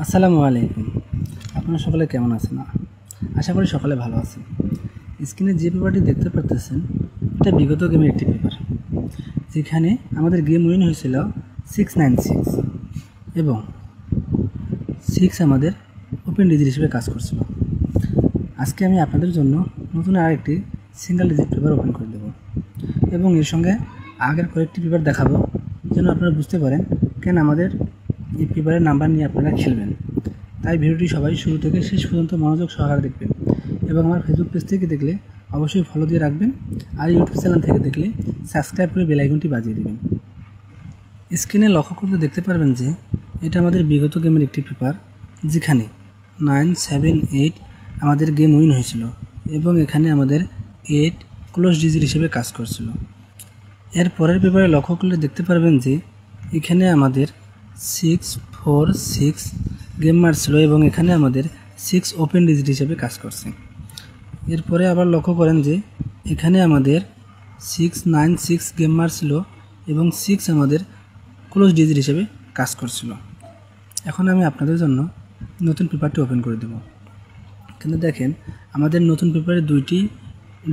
আসসালামু আলাইকুম। আপনারা সকলে কেমন আছেন? আশা করি সকলে ভালো আছেন। স্ক্রিনে যে পেপারটি দেখতে পারতেছেন এটা বিগত গেমের একটি পেপার, যেখানে আমাদের গেম উইন হয়েছিল 696 এবং 6 আমাদের ওপেন ডিজিট হিসেবে কাজ করছিল। আজকে আমি আপনাদের জন্য নতুন আরেকটি সিঙ্গেল ডিজিট পেপার ওপেন করে দেব এবং এর সঙ্গে আগের কয়েকটি পেপার দেখাবো, যেন আপনারা বুঝতে পারেন কেন আমাদের এই পেপারের নাম্বার নিয়ে আপনারা খেলবেন। তাই ভিডিওটি সবাই শুরু থেকে শেষ পর্যন্ত মনোযোগ সহকারে দেখবেন এবং আমার ফেসবুক পেজ থেকে দেখলে অবশ্যই ফলো দিয়ে রাখবেন, আর ইউটিউব চ্যানেল থেকে দেখলে সাবস্ক্রাইব করে বেল আইকনটি বাজিয়ে দেবেন। স্ক্রিনে লক্ষ্য করলে দেখতে পারবেন যে এটা আমাদের বিগত গেমের একটি পেপার, যেখানে 978 আমাদের গেম উইন হয়েছিল এবং এখানে আমাদের 8 ক্লোজ ডিজিট হিসেবে কাজ করছিল। এর পরের পেপারে লক্ষ্য করলে দেখতে পারবেন যে এখানে আমাদের 646 গেম মারছিল এবং এখানে আমাদের 6 ওপেন ডিজিট হিসেবে কাজ করছে। এরপরে আবার লক্ষ্য করেন যে এখানে আমাদের 696 গেম মারছিল এবং 6 আমাদের ক্লোজ ডিজিট হিসেবে কাজ করছিল। এখন আমি আপনাদের জন্য নতুন পেপারটি ওপেন করে দেব। কিন্তু দেখেন আমাদের নতুন পেপারে দুইটি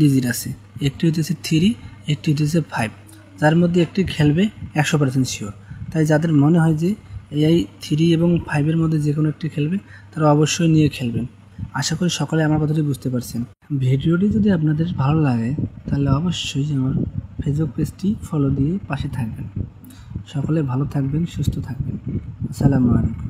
ডিজিট আছে, একটি হতেছে 3, একটি হতেছে 5, যার মধ্যে একটি খেলবে 100% শিওর। তাই যাদের মনে হয় যে এই 3 এবং 5-এর মধ্যে যে কোনো একটি খেলবে, তারা অবশ্যই নিয়ে খেলবেন। আশা করি সকলে আমার কথাটি বুঝতে পারছেন। ভিডিওটি যদি আপনাদের ভালো লাগে তাহলে অবশ্যই আমার ফেসবুক পেজটি ফলো দিয়ে পাশে থাকবেন। সকলে ভালো থাকবেন, সুস্থ থাকবেন। আসসালামু আলাইকুম।